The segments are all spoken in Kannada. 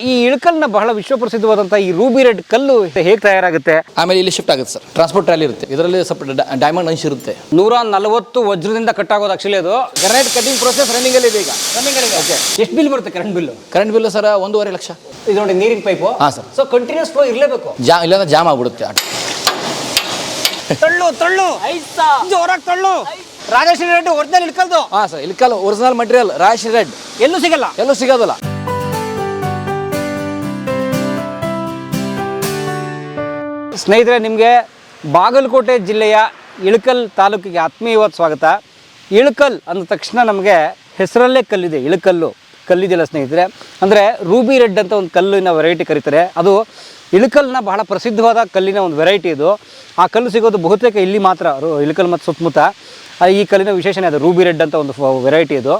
ಈ ಇಳಕಲ್ನ ಬಹಳ ವಿಶ್ವಪ್ರಸಿದ್ಧವಾದಂತಹ ಈ ರೂಬಿ ರೆಡ್ ಕಲ್ಲು ಹೇಗೆ ತಯಾರಾಗುತ್ತೆ? ಆಮೇಲೆ ಇಲ್ಲಿ ಶಿಫ್ಟ್ ಆಗುತ್ತೆ ಸರ್. ಟ್ರಾನ್ಸ್ಪೋರ್ಟ್ ಟ್ರಾಲಿ ಇರುತ್ತೆ, ಇದರಲ್ಲಿ ಸ್ವಲ್ಪ ಡೈಮಂಡ್ ಅಂಶ ಇರುತ್ತೆ. 140 ವಜ್ರದಿಂದ ಕಟ್ ಆಗೋದು ಆಕ್ಚುಲಿ ಅದು. ಗ್ರಾನೈಟ್ ಕಟಿಂಗ್ ಪ್ರೊಸೆಸ್ ರನ್ನಿಂಗ್ ಅಲ್ಲಿ ಇದೆ ಈಗ. ಓಕೆ, ಎಷ್ಟು ಬಿಲ್ ಬರುತ್ತೆ current bill? Current bill sir 1.5 lakh. ಇದು ನೋಡಿ ನೀರಿನ ಪೈಪು. ಹಾಂ ಸರ್. ಸೊ ಕಂಟಿನ್ಯೂಸ್ ಫ್ಲೋ ಇರಲೇಬೇಕು, ಇಲ್ಲಾಂದ್ರೆ ಜಾಮ್ ಆಗ್ಬಿಡುತ್ತೆ. ತಳ್ಳು ತಳ್ಳು ಜೋರಾಗಿ ತಳ್ಳು. ರಾಜಶ್ರೀ ರೆಡ್ ಒರಿಜಿನಲ್ ಇಳಕಲ್ದು. ಹಾಂ sir, Ilkal original material Rajashree red ಎಲ್ಲೂ ಸಿಗಲ್ಲ, ಎಲ್ಲೂ ಸಿಗೋದಿಲ್ಲ. ಸ್ನೇಹಿತರೆ, ನಿಮಗೆ ಬಾಗಲಕೋಟೆ ಜಿಲ್ಲೆಯ ಇಳಕಲ್ ತಾಲೂಕಿಗೆ ಆತ್ಮೀಯವಾದ ಸ್ವಾಗತ. ಇಳಕಲ್ ಅಂದ ತಕ್ಷಣ ನಮಗೆ ಹೆಸರಲ್ಲೇ ಕಲ್ಲಿದೆ, ಇಳಕಲ್ಲು ಕಲ್ಲಿದೆಯಲ್ಲ ಸ್ನೇಹಿತರೆ. ಅಂದರೆ ರೂಬಿ ರೆಡ್ ಅಂತ ಒಂದು ಕಲ್ಲಿನ ವೆರೈಟಿ ಕರೀತಾರೆ. ಅದು ಇಳಕಲ್ನ ಬಹಳ ಪ್ರಸಿದ್ಧವಾದ ಕಲ್ಲಿನ ಒಂದು ವೆರೈಟಿ ಇದು. ಆ ಕಲ್ಲು ಸಿಗೋದು ಬಹುತೇಕ ಇಲ್ಲಿ ಮಾತ್ರ, ಇಳಕಲ್ ಮತ್ತು ಸುತ್ತಮುತ್ತ. ಈ ಕಲ್ಲಿನ ವಿಶೇಷಣೆ ಅದು ರೂಬಿ ರೆಡ್ ಅಂತ ಒಂದು ವೆರೈಟಿ ಇದು.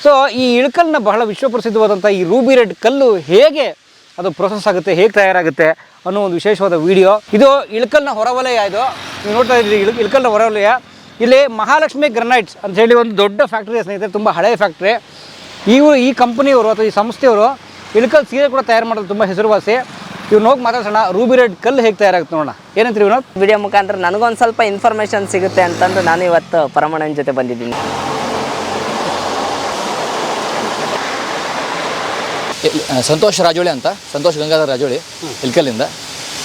ಸೊ ಈ ಇಳಕಲ್ನ ಬಹಳ ವಿಶ್ವಪ್ರಸಿದ್ಧವಾದಂಥ ಈ ರೂಬಿ ರೆಡ್ ಕಲ್ಲು ಹೇಗೆ ಅದು ಪ್ರೊಸೆಸ್ ಆಗುತ್ತೆ, ಹೇಗೆ ತಯಾರಾಗುತ್ತೆ ಅನ್ನೋ ಒಂದು ವಿಶೇಷವಾದ ವಿಡಿಯೋ ಇದು. ಇಳಕಲ್ನ ಹೊರವಲಯ ಇದು, ನೀವು ನೋಡ್ತಾ ಇದ್ದೀರಿ. ಇಳಕಲ್ನ ಹೊರವಲಯ, ಇಲ್ಲಿ ಮಹಾಲಕ್ಷ್ಮಿ ಗ್ರನೈಟ್ಸ್ ಅಂತ ಹೇಳಿ ಒಂದು ದೊಡ್ಡ ಫ್ಯಾಕ್ಟ್ರಿ ಸ್ನೇಹಿತರೆ, ತುಂಬ ಹಳೆಯ ಫ್ಯಾಕ್ಟ್ರಿ. ಈ ಕಂಪನಿಯವರು ಅಥವಾ ಈ ಸಂಸ್ಥೆಯವರು ಇಳಕಲ್ ಸೀರೆ ಕೂಡ ತಯಾರು ಮಾಡೋದು ತುಂಬ ಹೆಸರುವಾಸಿ. ಇವ್ನು ಹೋಗಿ ಮಾತಾಡ್ಸೋಣ, ರೂಬಿ ರೆಡ್ ಕಲ್ಲು ಹೇಗೆ ತಯಾರಾಗುತ್ತೆ ನೋಡೋಣ. ಏನಂತೀರಿ ವಿನೋದ್? ವಿಡಿಯೋ ಮುಖಾಂತರ ನನಗೊಂದು ಸ್ವಲ್ಪ ಇನ್ಫಾರ್ಮೇಷನ್ ಸಿಗುತ್ತೆ ಅಂತಂದು ನಾನು ಇವತ್ತು ಪರಮಣ್ಣನ ಜೊತೆ ಬಂದಿದ್ದೀನಿ. ಸಂತೋಷ್ ರಾಜೋಳಿ ಅಂತ, ಸಂತೋಷ್ ಗಂಗಾಧರ್ ರಾಜೋಳಿ, ಇಳಕಲ್ಲಿಂದ.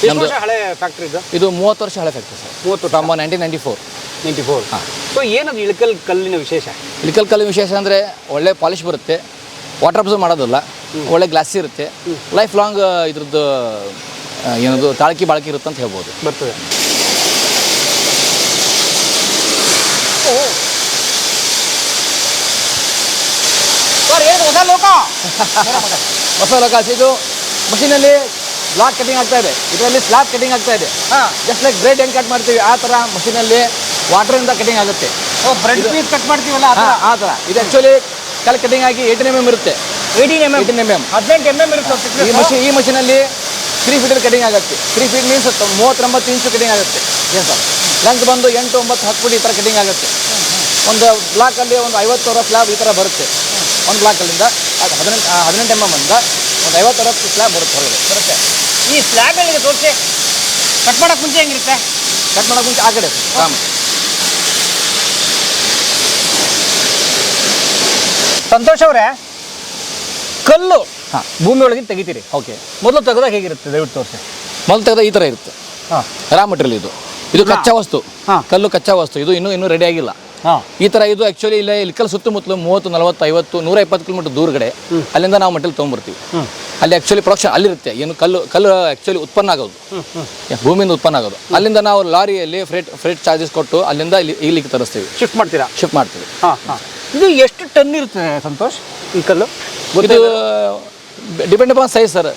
ನಮ್ಮದು ಹಳೆ ಫ್ಯಾಕ್ಟ್ರಿ ಇದು 30 ವರ್ಷ ಹಳೆ ಫ್ಯಾಕ್ಟ್ರಿ ಸರ್. 30 ಫ್ರಮ್ 1994. ಹಾಂ. ಸೊ ಏನದು ಇಳಕಲ್ ಕಲ್ಲಿನ ವಿಶೇಷ? ಇಳಕಲ್ ಕಲ್ಲಿನ ವಿಶೇಷ ಅಂದರೆ ಒಳ್ಳೆ ಪಾಲಿಶ್ ಬರುತ್ತೆ, ವಾಟರ್ ಅಬ್ಸರ್ವ್ ಮಾಡೋದಿಲ್ಲ, ಒಳ್ಳೆ ಗ್ಲಾಸಿ ಇರುತ್ತೆ, ಲೈಫ್ ಲಾಂಗ್ ಇದ್ರದ್ದು ಏನದು ತಾಳ್ಕಿ ಬಾಳ್ಕಿ ಇರುತ್ತೆ ಅಂತ ಹೇಳ್ಬೋದು. ಬರ್ತದೆ. ಹೊಸ ಲೋಕ. ಇದು ಮಷೀನಲ್ಲಿ ಬ್ಲಾಕ್ ಕಟಿಂಗ್ ಆಗ್ತಾ ಇದೆ, ಇದರಲ್ಲಿ ಸ್ಲ್ಯಾಬ್ ಕಟಿಂಗ್ ಆಗ್ತಾ ಇದೆ. ಜಸ್ಟ್ ಲೈಕ್ ಬ್ರೆಡ್ ಹೆಂಗೆ ಕಟ್ ಮಾಡ್ತೀವಿ ಆ ಥರ ಮಷೀನಲ್ಲಿ ವಾಟರಿಂದ ಕಟಿಂಗ್ ಆಗುತ್ತೆ. ಬ್ರೆಡ್ ಪೀಸ್ ಕಟ್ ಮಾಡ್ತೀವಲ್ಲ ಆ ಥರ. ಇದು ಆ್ಯಕ್ಚುಲಿ ಕಲ್ ಕಟಿಂಗ್ ಆಗಿ 18 mm ಇರುತ್ತೆ. 18 mm 18 mm ಇರುತ್ತೆ. ಈ ಮಷೀನಲ್ಲಿ 3 feet ಕಟಿಂಗ್ ಆಗುತ್ತೆ. 3 feet ಮೀನ್ಸ್ 39 ಇಂಚು ಕಟಿಂಗ್ ಆಗುತ್ತೆ. ಏನು ಸರ್, ಲೆಂತ್ ಬಂದು 8, 9, 10 ಫುಟ್ ಈ ಥರ ಕಟಿಂಗ್ ಆಗುತ್ತೆ. ಒಂದು ಬ್ಲಾಕಲ್ಲಿ ಒಂದು 50 ಸ್ಲ್ಯಾಬ್ ಈ ಥರ ಬರುತ್ತೆ. ಒಂದು ಬ್ಲಾಕಲ್ಲಿಂದ 18 mm ಒಂದು 50 ಸ್ಲ್ಯಾಬ್ ಬರುತ್ತೆ. ಈ ಸ್ಲ್ಯಾಬ್ ಎಲ್ಲಿಗೆ ತೋರಿಸಿ, ಕಟ್ ಮಾಡೋಕ್ಕೆ ಮುಂಚೆ ಹೆಂಗಿರುತ್ತೆ? ಕಟ್ ಮಾಡೋಕ್ಕೆ ಮುಂಚೆ ಆ ಕಡೆ ಸಂತೋಷ್ ಅವರೇ, ಕಲ್ಲು ಭೂಮಿ ಒಳಗೆ ತೆಗಿತೀರಿ. ಓಕೆ. ಮೊದಲು ತೆಗೆದಾಗ ಹೇಗಿರುತ್ತೆ ದಯವಿಟ್ಟು ತೋರಿಸಿ. ಮೊದಲು ತೆಗೆದ ಈ ಥರ ಇರುತ್ತೆ. ರಾ ಮಟೀರಿಯಲ್ ಇದು ಕಚ್ಚಾ ವಸ್ತು. ಕಲ್ಲು ಕಚ್ಚಾ ವಸ್ತು. ಇದು ಇನ್ನೂ ರೆಡಿ ಆಗಿಲ್ಲ. ಈ ಥರ ಇದು ಆ್ಯಕ್ಚುಲಿ ಇಲ್ಲ ಇಳಕಲ್ ಸುತ್ತಮುತ್ತಲು 30, 40, 50, 120 ಕಿಲೋಮೀಟರ್ ದೂರಗಡೆ ಅಲ್ಲಿಂದ ನಾವು ಮಟೀರಿಯಲ್ ತೊಗೊಂಬರ್ತೀವಿ. ಅಲ್ಲಿ ಆ್ಯಕ್ಚುಲಿ ಪ್ರೊಡಕ್ಷನ್ ಅಲ್ಲಿರುತ್ತೆ. ಏನು ಕಲ್ಲು ಆ್ಯಕ್ಚುಲಿ ಉತ್ಪನ್ನ ಆಗೋದು, ಭೂಮಿಯಿಂದ ಉತ್ಪನ್ನ ಆಗೋದು. ಅಲ್ಲಿಂದ ನಾವು ಲಾರಿಯಲ್ಲಿ ಫ್ರೇಟ್ ಚಾರ್ಜಸ್ ಕೊಟ್ಟು ಅಲ್ಲಿಂದ ಇಲ್ಲಿಗೆ ತರಿಸ್ತೀವಿ. ಶಿಫ್ಟ್ ಮಾಡ್ತೀವಿ. ಇದು ಎಷ್ಟು ಟನ್ ಇರುತ್ತೆ ಸಂತೋಷ್ ಈ ಕಲ್ಲು? ಇದು depend upon size sir.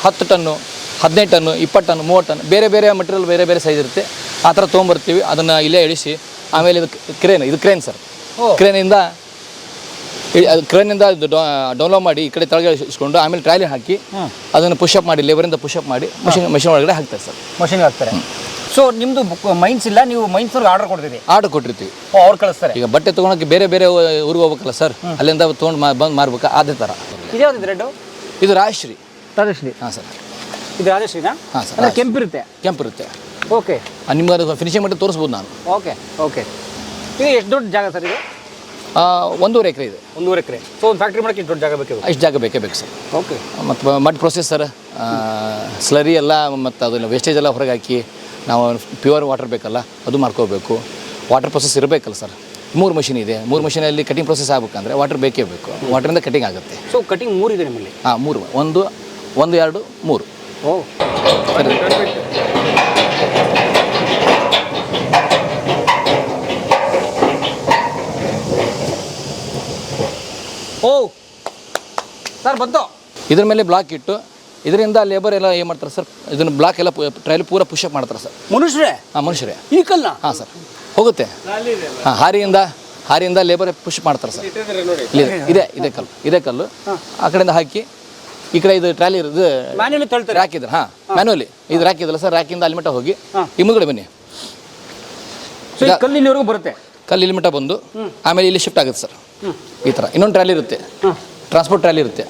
10 ton, 15 ton, 20 ton, 30 ton, ಬೇರೆ ಬೇರೆ ಮಟೀರಿಯಲ್ ಬೇರೆ ಬೇರೆ ಸೈಜ್ ಇರುತ್ತೆ. ಆ ಥರ ತೊಗೊಂಬರ್ತೀವಿ, ಅದನ್ನು ಇಲ್ಲೇ ಇಳಿಸಿ ಆಮೇಲೆ ಇದು ಕ್ರೇನ್ ಸರ್. ಕ್ರೇನಿಂದ ಡೌನ್ಲೋಡ್ ಮಾಡಿ ಈ ಕಡೆ ತೆಳಗೆ ಇಳಿಸ್ಕೊಂಡು ಆಮೇಲೆ ಟ್ರಾಲಿ ಹಾಕಿ ಅದನ್ನು ಪುಷಪ್ ಮಾಡಿ, ಲೇಬರಿಂದ ಪುಷಪ್ ಮಾಡಿ ಮಷಿನ್ ಒಳಗಡೆ ಹಾಕ್ತಾರೆ ಸರ್. ಮಷಿನ್ ಹಾಕ್ತಾರೆ. ಸೊ ನಿಮ್ಮದು ಮೈನ್ಸ್ ಇಲ್ಲ, ನೀವು ಮೈನ್ಸ್ವ್ರಿಗೆ ಆರ್ಡರ್ ಕೊಡ್ತೀರಿ? ಆರ್ಡರ್ ಕೊಟ್ಟಿರ್ತೀವಿ, ಅವ್ರು ಕಳಿಸ್ತಾರೆ. ಈಗ ಬಟ್ಟೆ ತೊಗೊಳಕ್ಕೆ ಬೇರೆ ಬೇರೆ ಊರಿಗೆ ಹೋಗ್ಬೇಕಲ್ಲ ಸರ್, ಅಲ್ಲಿಂದ ತೊಗೊಂಡು ಬಂದು ಮಾರ್ಬೇಕು. ಅದೇ ಥರ. ಇದ್ಯಾವ್ದು ರೆಡ್ಡು? ಇದು ರಾಜಶ್ರೀ. ಹಾಂ ಸರ್. ಇದು ರಾಜಶ್ರೀನಾ? ಹಾಂ ಸರ್. ಕೆಂಪಿರುತ್ತೆ. ಓಕೆ. ನಿಮ್ಗೆ ಅದು ಫಿನಿಶಿಂಗ್ ಮಾಡಿ ತೋರಿಸ್ಬೋದು ನಾನು. ಓಕೆ. ಇದು ಎಷ್ಟು ದೊಡ್ಡ ಜಾಗ ಸರ್ ಇದು? 1.5 ಎಕರೆ ಇದೆ. 1.5 ಎಕರೆ. ಸೊ ಒಂದು ಫ್ಯಾಕ್ಟ್ರಿ ಮಾಡೋಕ್ಕೆ ಎಷ್ಟು ದೊಡ್ಡ ಜಾಗ ಬೇಕು? ಅಷ್ಟು ಜಾಗ ಬೇಕೇ ಬೇಕು ಸರ್. ಓಕೆ. ಮತ್ತು ಮಡ್ ಪ್ರೊಸೆಸರ್, ಸ್ಲರಿ ಎಲ್ಲ, ಮತ್ತು ಅದನ್ನು ವೇಸ್ಟೇಜ್ ಎಲ್ಲ ಹೊರಗೆ ಹಾಕಿ ನಾವು ಪ್ಯೂರ್ ವಾಟರ್ ಬೇಕಲ್ಲ ಅದು ಮಾಡ್ಕೋಬೇಕು. ವಾಟರ್ ಪ್ರೊಸೆಸ್ ಇರಬೇಕಲ್ಲ ಸರ್. 3 ಮಷಿನ್ ಇದೆ. 3 ಮಷಿನಲ್ಲಿ ಕಟಿಂಗ್ ಪ್ರೊಸೆಸ್ ಆಗಬೇಕಂದ್ರೆ ವಾಟರ್ ಬೇಕೇ ಬೇಕು. ವಾಟರಿಂದ ಕಟಿಂಗ್ ಆಗುತ್ತೆ. ಸೊ ಕಟಿಂಗ್ 3 ಇದೆ ನಿಮ್ಮಲ್ಲಿ? 3. 1, 2, 3. ಸರ್ ಬಂತು. ಇದ್ರ ಮೇಲೆ ಬ್ಲಾಕ್ ಇಟ್ಟು ಇದರಿಂದ ಲೇಬರ್ ಎಲ್ಲ ಏನು ಮಾಡ್ತಾರೆ ಸರ್, ಇದನ್ನು ಬ್ಲಾಕ್ ಎಲ್ಲ ಟ್ರೈಲಿ ಪೂರ ಪುಷಪ್ ಮಾಡ್ತಾರೆ ಸರ್. ಮನುಷ್ಯರೇ ಈ ಕಲ್ಲ? ಹಾಂ ಸರ್, ಹೋಗುತ್ತೆ. ಹಾರಿಯಿಂದ ಲೇಬರ್ ಪುಷ್ ಮಾಡ್ತಾರೆ ಸರ್. ಇದೇ ಕಲ್ಲು ಆ ಕಡೆಯಿಂದ ಹಾಕಿ ಈ ಕಡೆ ಇದು ಟ್ರಾಲಿ ಇರೋದು ಮ್ಯಾನ್ಯುಲಿ ತಳ್ತಾರೆ. ರ್ಯಾಕ್ ಇದ್ರೆ ಮ್ಯಾನ್ಯುಲಿ ಇದು ರ್ಯಾಕ್ ಇದಲ್ಲ ಸರ್, ರ್ಯಾಕಿಂದ ಅಲ್ಲಿ ಮಟ್ಟ ಹೋಗಿ ಈ ಮುಂದ್ಗಡೆ ಬನ್ನಿ. ಕಲ್ಲು ಇಲ್ಲಿವರೆಗೂ ಬರುತ್ತೆ. ಕಲ್ಲು ಇಲ್ಲಿ ಮಟ್ಟ ಬಂದು ಆಮೇಲೆ ಇಲ್ಲಿ ಶಿಫ್ಟ್ ಆಗುತ್ತೆ ಸರ್. ಈ ಥರ ಇನ್ನೊಂದು ಟ್ರಾಲಿ ಇರುತ್ತೆ, ಟ್ರಾನ್ಸ್ಪೋರ್ಟ್ ಟ್ರಾಲಿ ಇರುತ್ತೆ.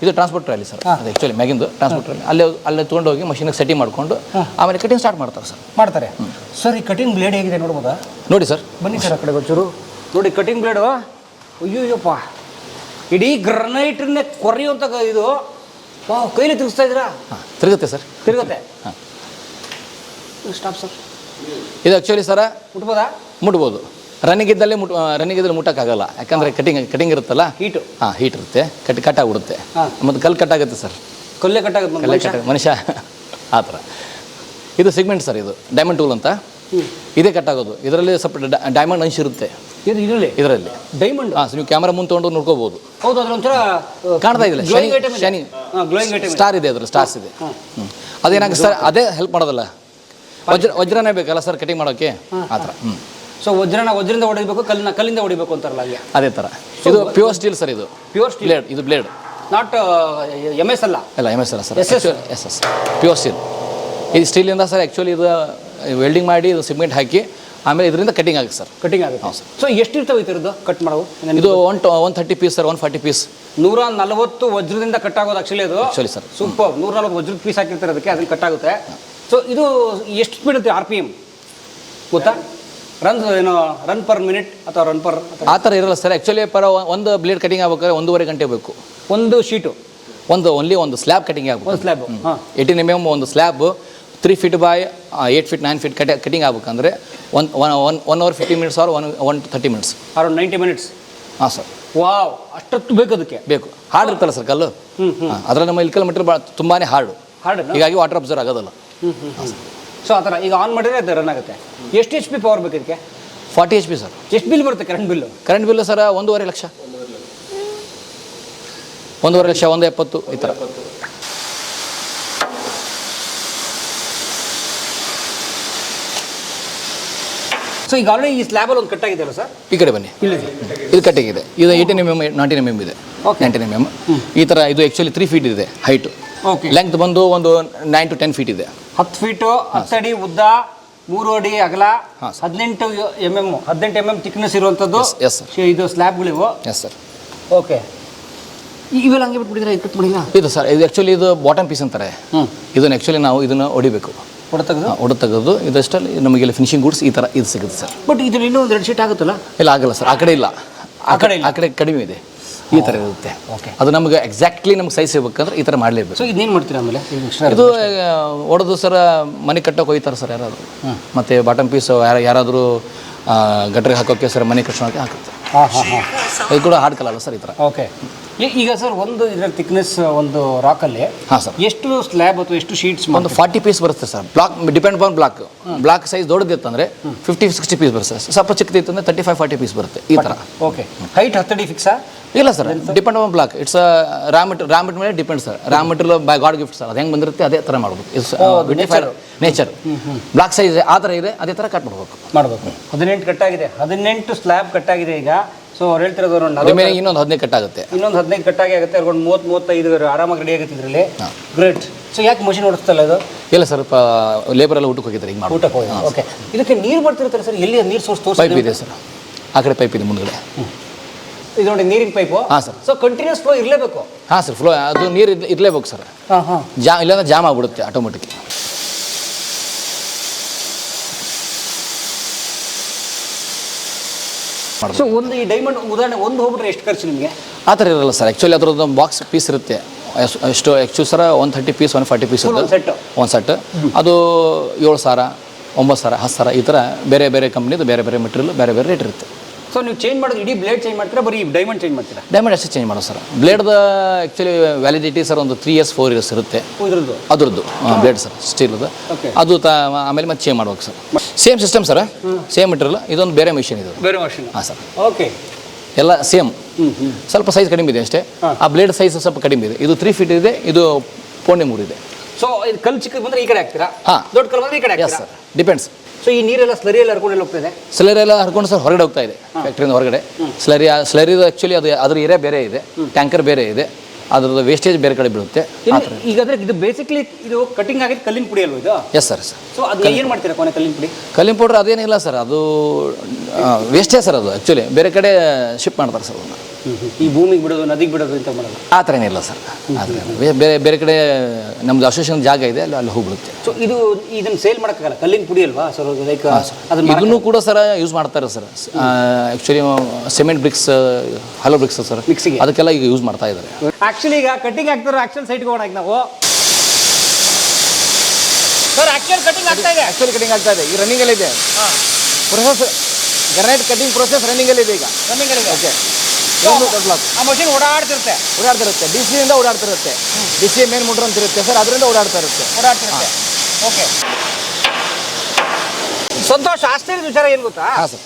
ಇದು ಟ್ರಾನ್ಸ್ಪೋರ್ಟ್ ಟ್ರಾಲಿ ಸರ್, ಅದು ಆ್ಯಕ್ಚುಲಿ ಮ್ಯಾಗಿಂದು ಟ್ರಾನ್ಸ್ಪೋರ್ಟ್ ಟ್ರಾಲಿ. ಅಲ್ಲೇ ತೊಗೊಂಡೋಗಿ ಮಷೀನಿಗೆ ಸೆಟ್ಟಿಂಗ್ ಮಾಡಿಕೊಂಡು ಆಮೇಲೆ ಕಟಿಂಗ್ ಸ್ಟಾರ್ಟ್ ಮಾಡ್ತಾರೆ ಸರ್. ಮಾಡ್ತಾರೆ ಸರ್. ಈ ಕಟಿಂಗ್ ಬ್ಲೇಡ್ ಹೇಗಿದೆ ನೋಡ್ಬೋದಾ? ನೋಡಿ ಸರ್, ಬನ್ನಿ ಸರ್ ಆ ಕಡೆ ಒಂಚೂರು ನೋಡಿ. ಕಟಿಂಗ್ ಬ್ಲೇಡು ಅಯ್ಯೋಯ್ಯಪ್ಪ, ಇಡೀ ಗ್ರನೈಟನ್ನೇ ಕೊರೆಯುವಂಥ ಇದು. ವಾವ್, ಕೈಲಿ ತಿರುಗಿಸ್ತಾ ಇದ್ದೀರಾ? ಹಾಂ, ತಿರುಗುತ್ತೆ ಸರ್, ತಿರುಗುತ್ತೆ. ಹಾಂ. Stop sir. ಇದು ಆ್ಯಕ್ಚುಲಿ ಸರ ಮುಟ್ಬೋದಾ? ಮುಟ್ಬೋದು. ರನ್ನಿಂಗ್ ಇದ್ದಲ್ಲಿ ಮುಟ್ಟಕ್ಕಾಗಲ್ಲ, ಯಾಕಂದರೆ ಕಟಿಂಗ್ ಇರುತ್ತಲ್ಲ, ಹೀಟು. ಹಾಂ, ಹೀಟ್ ಇರುತ್ತೆ, ಕಟ್ಟಾಗ್ಬಿಡುತ್ತೆ. ಮತ್ತು ಕಲ್ಲು ಕಟ್ಟಾಗುತ್ತೆ ಸರ್, ಕಲ್ಲೇ ಕಟ್ಟಾಗುತ್ತೆ. ಕಲ್ಲೇ ಕಟ್ಟ ಮನುಷ್ಯ ಆ ಥರ. ಇದು ಸಿಗ್ಮೆಂಟ್ ಸರ್, ಇದು ಡೈಮಂಡ್ ಟೂಲ್ ಅಂತ. ಇದೇ ಕಟ್ಟಾಗೋದು. ಇದರಲ್ಲಿ ಸ್ವಲ್ಪ ಡೈಮಂಡ್ ಅಂಶ ಇರುತ್ತೆ ಇದರಲ್ಲಿ. ಡೈಮಂಡ್. ಹಾಂ, ನೀವು ಕ್ಯಾಮ್ರಾ ಮುಂದೆ ತೊಗೊಂಡು ನೋಡ್ಕೋಬೋದು. ಹೌದು, ಅದ್ರ ಒಂಥರ ಕಾಣ್ತಾ ಇದಿಲ್ಲ, ಶೈನಿಂಗ್ ಸ್ಟಾರ್ ಇದೆ, ಅದರಲ್ಲಿ ಸ್ಟಾರ್ಸ್ ಇದೆ. ಅದೇನಾಗುತ್ತೆ ಸರ್, ಅದೇ ಹೆಲ್ಪ್ ಮಾಡೋದಲ್ಲ. ವಜ್ರನೇ ಬೇಕಲ್ಲ ಸರ್ ಕಟಿಂಗ್ ಮಾಡೋಕ್ಕೆ, ಆ ಥರ. ಸೊ ವಜ್ರದಿಂದ ಹೊಡಿಬೇಕು, ಕಲ್ಲಿಂದ ಹೊಡಿಬೇಕು ಅಂತಾರಲ್ಲ, ಹಾಗೆ ಅದೇ ಥರ. ಇದು ಪ್ಯೂರ್ ಸ್ಟೀಲ್ ಸರ್, ಇದು ಪ್ಯೂರ್ ಸ್ಟೀಲ್. ಬ್ಲೇಡ್, ಇದು ಬ್ಲೇಡ್ ನಾಟ್ MS ಅಲ್ಲ. MS ಅಲ್ಲ ಸರ್, SS ಪ್ಯೂರ್ ಸ್ಟೀಲ್. ಇದು ಸ್ಟೀಲಿಂದ ಸರ್ ಆ್ಯಕ್ಚುಲಿ ಇದು ವೆಲ್ಡಿಂಗ್ ಮಾಡಿ ಇದು ಸಿಮೆಂಟ್ ಹಾಕಿ ಆಮೇಲೆ ಇದರಿಂದ ಕಟಿಂಗ್ ಆಗುತ್ತೆ ಸರ್. ಕಟಿಂಗ್ ಆಗುತ್ತೆ. ಹಾಂ ಸರ್. ಸೊ ಎಷ್ಟಿರ್ತವೆ ಈ ಥರದ್ದು ಕಟ್ ಮಾಡೋವು? ಇದು 130 ಪೀಸ್ ಸರ್, 140 ಪೀಸ್. 140 ವಜ್ರದಿಂದ ಕಟ್ ಆಗೋದು ಆ್ಯಕ್ಚುಲಿ ಅದು. Actually sir super. 140 ವಜ್ರದ ಪೀಸ್ ಹಾಕಿರ್ತಾರೆ ಅದಕ್ಕೆ, ಅದನ್ನು ಕಟ್ ಆಗುತ್ತೆ. ಸೊ ಇದು ಎಷ್ಟು ಸ್ಪೀಡ್ ಇರುತ್ತೆ RPM ಗೊತ್ತಾ? ರನ್ ಪರ್ ಮಿನಿಟ್ ಅಥವಾ ರನ್ ಪರ್ ಆ ಥರ ಇರಲ್ಲ ಸರ್. ಆ್ಯಕ್ಚುಲಿ ಒಂದು ಬ್ಲೇಡ್ ಕಟಿಂಗ್ ಆಗ್ಬೇಕಾದ್ರೆ 1.5 ಗಂಟೆ ಬೇಕು. ಒಂದು ಶೀಟು ಒಂದು ಸ್ಲ್ಯಾಬ್ ಕಟಿಂಗ್ ಆಗಬೇಕು. ಒಂದು ಸ್ಲ್ಯಾಬ್ 18 mm ಒಂದು slab 3 feet by 8 feet 9 feet cutting ಆಗ್ಬೇಕಂದ್ರೆ 1 hour 50 minutes or 130 minutes, around 90 minutes. ಹಾಂ ಸರ್. ವಾವ್, ಅಷ್ಟೊತ್ತು ಬೇಕು ಅದಕ್ಕೆ. ಬೇಕು. ಹಾರ್ಡ್ ಇರ್ತಲ್ಲ ಸರ್ ಕಲ್ಲು. ಅದರಲ್ಲಿ ನಮ್ಮ ಇಲ್ಕಲ್ ಮೆಟೀರಿಯಲ್ ಭಾಳ ತುಂಬಾ ಹಾರ್ಡ್, ಹೀಗಾಗಿ ವಾಟರ್ ಅಬ್ಸರ್ವ್ ಆಗೋದಲ್ಲ. ಸೊ ಆ ಥರ ಈಗ ಆನ್ ಮಾಡಿದ್ರೆ ಅದು ರನ್ ಆಗುತ್ತೆ. ಎಷ್ಟು HP ಪವರ್ ಬೇಕು ಇದಕ್ಕೆ? 40 HP ಸರ್. ಎಷ್ಟು ಬಿಲ್ ಬರುತ್ತೆ current bill? Current bill sir 1.5 lakh, 1.70 ಈ ಥರ. ಸೊ ಈಗ ಆಲ್ರೆಡಿ ಈ ಸ್ಲ್ಯಾಬಲ್ಲಿ ಒಂದು ಕಟ್ಟಾಗಿದೆಯಲ್ಲ ಸರ್? ಈ ಕಡೆ ಬನ್ನಿ, ಇದು ಕಟ್ಟಿಗಿದೆ. ಇದು 18 mm 19 mm ಇದೆ. 19 mm ಈ ಥರ. ಇದು ಆ್ಯಕ್ಚುಲಿ 3 feet ಇದೆ ಹೈಟು. ಓಕೆ. ಲೆಂತ್ ಬಂದು ಒಂದು 9 to 10 feet ಇದೆ. 10 ಫೀಟು, 10 ಅಡಿ ಉದ್ದ, 3 ಅಡಿ ಅಗಲ, 18 mm ಥಿಕ್ನೆಸ್ ಇರುವಂಥದ್ದು. Yes sir. ಇದು ಸ್ಲ್ಯಾಬ್ಗಳಿವು. Yes sir. ಓಕೆ. ಇವೆಲ್ಲ ಹಂಗೆ ಬಿಟ್ಬಿಟ್ಟಿದ್ರೆ ಇದು ಮಾಡಿಲ್ಲ? ಇದು ಸರ್, ಇದು ಆ್ಯಕ್ಚುಲಿ ಇದು ಬಾಟಮ್ ಪೀಸ್ ಅಂತಾರೆ. ಇದನ್ನು ಆ್ಯಕ್ಚುಲಿ ನಾವು ಇದನ್ನು ಹೊಡಿಬೇಕು, ತೆಗೆದು ಇದಷ್ಟಲ್ಲಿ ನಮಗೆಲ್ಲ ಫಿನಿಶಿಂಗ್ ಗೂಡ್ಸ್ ಈ ಥರ ಇದು ಸಿಗುತ್ತೆ ಸರ್. ಬಟ್ ಇದ್ರಲ್ಲಿ ಇನ್ನೂ ಒಂದು 2 ಶೀಟ್ ಆಗುತ್ತಲ್ಲ? ಇಲ್ಲ, ಆಗಲ್ಲ ಸರ್. ಆ ಕಡೆ ಇಲ್ಲ, ಆ ಕಡೆ ಕಡಿಮೆ ಇದೆ. ಈ ಥರ ಇರುತ್ತೆ. ಓಕೆ. ಅದು ನಮಗೆ ಎಕ್ಸಾಕ್ಟ್ಲಿ ನಮ್ಗೆ ಸೈಜ್ ಸಿಗಬೇಕಂದ್ರೆ ಈ ಥರ ಮಾಡಲೇಬೇಕು. ಸೊ ಇದೇನು ಮಾಡ್ತೀರಾ ಆಮೇಲೆ? ಇದು ಹೊಡೆದು ಸರ್ ಮನೆ ಕಟ್ಟೋಕೆ ಹೋಗ್ತಾರೆ ಸರ್ ಯಾರಾದರೂ. ಮತ್ತು ಬಾಟಮ್ ಪೀಸು ಯಾರಾದರೂ ಗಟ್ರಿಗೆ ಹಾಕೋಕ್ಕೆ ಸರ್ ಮನೆ ಕಟ್ಟೋಕೆ ಹಾಕುತ್ತೆ. ಇದು ಕೂಡ ಹಾರ್ಡ್ ಕಲರ್ ಸರ್ ಈ ಥರ. ಓಕೆ. ಈಗ ಸರ್ ಒಂದು ಇದರ ಥಿಕ್ನೆಸ್ ಒಂದು ರಾಕಲ್ಲಿ ಎಷ್ಟು ಸ್ಲ್ಯಾಬ್ ಅಥವಾ ಎಷ್ಟು ಶೀಟ್ಸ್? ಒಂದು 40 ಪೀಸ್ ಬರುತ್ತೆ sir. Block depend on block size ದೊಡ್ಡದಿತ್ತಂದ್ರೆ 50-60 ಪೀಸ್ ಬರುತ್ತೆ ಸರ್. ಸ್ವಲ್ಪ ಚಿಕ್ಕದಿತ್ತಂದ್ರೆ 35-40 ಪೀಸ್ ಬರುತ್ತೆ ಈ ಥರ. ಓಕೆ. ಹೈಟ್ 10 ಅಡಿ ಫಿಕ್ಸಾ? ಇಲ್ಲ sir, depend on block. It's raw material ಮೇಲೆ depend sir. Raw material by God gift sir. ಅದು ಹೆಂಗೆ ಬಂದಿರುತ್ತೆ ಅದೇ ಥರ ಮಾಡಬೇಕು. ನೇಚರ್ ಬ್ಲಾಕ್ ಸೈಜ್ ಆ ಥರ ಇದೆ, ಅದೇ ಥರ ಕಟ್ ಮಾಡಬೇಕು. 18 ಕಟ್ಟಾಗಿದೆ, 18 ಸ್ಲ್ಯಾಬ್ ಕಟ್ಟಾಗಿದೆ ಈಗ. ಸೊ ಅವ್ರು ಹೇಳ್ತಿರೋದು ಇನ್ನೊಂದು 15 ಕಟ್ಟಾಗುತ್ತೆ. ಇನ್ನೊಂದು 15 ಕಟ್ಟಾಗಿ ಆಗುತ್ತೆ. ಅವ್ರಿಗೆ 30-35 ಆರಾಮಾಗಿ ರೆಡಿ ಆಗುತ್ತೆ ಇದರಲ್ಲಿ. ಗ್ರೇಟ್. ಸೊ ಯಾಕೆ ಮಷಿನ್ ಓಡಿಸ್ತಲ್ಲ ಇದು? ಇಲ್ಲ ಸರ್, ಲೇಬರ್ ಎಲ್ಲ ಊಟಕ್ಕೆ ಹೋಗಿದ್ದಾರೆ, ಹಿಂಗೆ ಊಟಕ್ಕೆ ಹೋಗಿ. ಓಕೆ. ಇದಕ್ಕೆ ನೀರು ಬರ್ತಿರ್ತಾರೆ ಸರ್? ಎಲ್ಲಿ ನೀರು ಸೋರ್ಸ್ ಪೈಪ್ ಇದೆ ಸರ್, ಆ ಕಡೆ ಪೈಪ್ ಇದೆ ಮುಂದ್ಗಡೆ. ಇದು ನೋಡಿ ನೀರಿನ ಪೈಪು. ಹಾಂ ಸರ್. ಸೊ ಕಂಟಿನ್ಯೂಸ್ ಫ್ಲೋ ಇರಲೇಬೇಕು. ಹಾಂ ಸರ್, ಫ್ಲೋ ಅದು ನೀರು ಇರಲೇಬೇಕು ಸರ್. ಇಲ್ಲಾಂದ್ರೆ ಜಾಮ್ ಆಗ್ಬಿಡುತ್ತೆ ಆಟೋಮೆಟಿಕ್. ಸೊ ಒಂದು ಈ ಡೈಮಂಡ್ ಉದಾಹರಣೆ ಒಂದು ಹೋಗ್ಬಿಟ್ರೆ ಎಷ್ಟು ಖರ್ಚು ನಿಮಗೆ? ಆ ಥರ ಇರಲ್ಲ ಸರ್. ಆ್ಯಕ್ಚುಲಿ ಅದ್ರದ್ದು ಬಾಕ್ಸ್ ಪೀಸ್ ಇರುತ್ತೆ. ಎಷ್ಟು ಆ್ಯಕ್ಚುಲಿ ಸರ್ 130 ಪೀಸ್ 140 ಪೀಸ್ ಒಂದು ಸೆಟ್. ಅದು 7,000 9,000 10,000 ಈ ಥರ ಬೇರೆ ಬೇರೆ ಕಂಪ್ನಿದು ಬೇರೆ ಬೇರೆ ಮೆಟೀರಿಯಲ್ ಬೇರೆ ಬೇರೆ ರೇಟ್ ಇರುತ್ತೆ. ಸೊ ನೀವು ಚೇಂಜ್ ಮಾಡೋದು ಇಡೀ ಬ್ಲೇಡ್ ಚೇಂಜ್ ಮಾಡ್ತೀರಾ, ಬರೀ ಡೈಮಂಡ್ ಚೇಂಜ್ ಮಾಡ್ತೀರಾ? ಡೈಮಂಡ್ ಅಷ್ಟೇ ಚೇಂಜ್ ಮಾಡೋದು ಸರ್. ಬ್ಲೇಡ್ದು ಆ್ಯಕ್ಚುಲಿ ವ್ಯಾಲಿಡಿಟಿ ಸರ್ ಒಂದು 3 years 4 years ಇರುತ್ತೆ ಅದ್ರದ್ದು ಬ್ಲೇಡ್ ಸರ್, ಸ್ಟೀಲ್ದು. ಅದು ಆಮೇಲೆ ಮತ್ತೆ ಚೇಂಜ್ ಮಾಡ್ಬೇಕು sir. Same system sir, same material. ಇದೊಂದು ಬೇರೆ ಮಿಷಿನ್, ಇದು ಬೇರೆ ಮಿಷಿನ್. ಹಾಂ ಸರ್. ಓಕೆ. ಎಲ್ಲ ಸೇಮ್, ಸ್ವಲ್ಪ ಸೈಜ್ ಕಡಿಮೆ ಇದೆ ಅಷ್ಟೇ. ಆ ಬ್ಲೇಡ್ ಸೈಜ್ ಸ್ವಲ್ಪ ಕಡಿಮೆ ಇದೆ. ಇದು 3 feet ಇದೆ, ಇದು 0.3 ಇದೆ. ಸೊ ಇದು ಕಲ್ಲು ಚಿಕ್ಕದು ಬಂದರೆ ಈ ಕಡೆ ಹಾಕ್ತೀರಾ? ಹಾಂ. ದೊಡ್ಡ ಕಲ್ಲು ಬಂದರೆ ಈ ಕಡೆ ಹಾಕ್ತೀರಾ? Sir, depends. ಸೊ ಈ ನೀರೆಲ್ಲ ಸ್ಲರಿಯಲ್ಲಿ ಹರ್ಕೊಂಡು ಹೋಗ್ತಾ ಇದೆ? ಸ್ಲರಿ ಎಲ್ಲ ಹರ್ಕೊಂಡು ಸರ್ ಹೊರಗಡೆ ಹೋಗ್ತಾ ಇದೆ ಫ್ಯಾಕ್ಟ್ರಿಯಿಂದ ಹೊರಗಡೆ. ಸ್ಲರಿದು ಆ್ಯಕ್ಚುಲಿ ಅದ್ರ ಏರಿಯಾ ಬೇರೆ ಇದೆ, ಟ್ಯಾಂಕರ್ ಬೇರೆ ಇದೆ, ಅದ್ರದ್ದು ವೇಸ್ಟೇಜ್ ಬೇರೆ ಕಡೆ ಬೀಳುತ್ತೆ. ಈಗ ಅಂದರೆ ಇದು ಬೇಸಿಕ್ಲಿ ಇದು ಕಟಿಂಗ್ ಆಗಿದ್ದು ಕಲ್ಲಿನ ಪುಡಿ ಅಲ್ವ ಇದು? Yes sir. ಸೊ ಅದು ಏನು ಮಾಡ್ತೀರಾ ಕೊನೆ ಕಲ್ಲಿನ ಪುಡಿ? ಕಲ್ಲಿನ ಪೌಡ್ರ್ ಅದೇನಿಲ್ಲ ಸರ್, ಅದು ವೇಸ್ಟೇಜ್ ಸರ್. ಅದು ಆ್ಯಕ್ಚುಲಿ ಬೇರೆ ಕಡೆ ಶಿಫ್ಟ್ ಮಾಡ್ತಾರೆ ಸರ್ ಅದನ್ನು. ಈ ಭೂಮಿಗೆ ಬಿಡೋದು ನದಿಗೆ ಬಿಡೋದು ಅಂತ ಮಾಡೋದು. ಆ ಥರ ಏನಿಲ್ಲ ಸರ್. ಬೇರೆ ಬೇರೆ ಕಡೆ ನಮ್ದು ಅಸೋಸಿಯೇಷನ್ ಜಾಗ ಇದೆ, ಅಲ್ಲಿ ಹೋಗ್ಬಿಡುತ್ತೆ. ಸೊ ಇದನ್ನು ಸೇಲ್ ಮಾಡೋಕ್ಕಾಗಲ್ಲ, ಕಲ್ಲಿನ ಪುಡಿ ಅಲ್ವಾ ಸರ್? ಲೈಕ್ ಇದನ್ನು ಕೂಡ ಸರ್ ಯೂಸ್ ಮಾಡ್ತಾರೆ sir. Actually cement bricks, hollow bricks sir, ಮಿಕ್ಸಿಗೆ ಅದಕ್ಕೆಲ್ಲ ಈಗ ಯೂಸ್ ಮಾಡ್ತಾ ಇದ್ದಾರೆ. ಆ್ಯಕ್ಚುಲಿ ಈಗ ಕಟ್ಟಿಂಗ್ ಆಗ್ತಾರೋ ಆ್ಯಕ್ಚುಲ್ ಸೈಟ್ಗೆ ಹೋಗೋಣ ಈಗ ನಾವು. ಸರ್ ಆ್ಯಕ್ಚುಲ್ ಕಟಿಂಗ್ ಆಗ್ತಾ ಇದೆ. ಆ್ಯಕ್ಚುಲಿ ಕಟಿಂಗ್ ಆಗ್ತಾ ಇದೆ, ಈಗ ರನ್ನಿಂಗಲ್ಲಿ ಇದೆ ಪ್ರೊಸೆಸ್. ಗ್ರಾನೈಟ್ ಕಟಿಂಗ್ ಪ್ರೊಸೆಸ್ ರನ್ನಿಂಗಲ್ಲಿ ಇದೆ ಈಗ. ರನ್ನಿಂಗಲ್ಲಿದೆ. ಓಕೆ. ಆ ಮಷೀನ್ ಓಡಾಡ್ತಿರುತ್ತೆ. ಡಿ ಸಿಯಿಂದ ಓಡಾಡ್ತಿರುತ್ತೆ. ಡಿ ಸಿ ಮೇನ್ ಮೋಟರ್ ಅಂತ ಇರುತ್ತೆ ಸರ್, ಅದರಿಂದ ಓಡಾಡ್ತಿರುತ್ತೆ. ಓಕೆ. ಸಂತೋಷ್, ಆಶ್ಚರ್ಯದ ವಿಚಾರ ಏನು ಗೊತ್ತಾ? ಹಾಂ ಸರ್.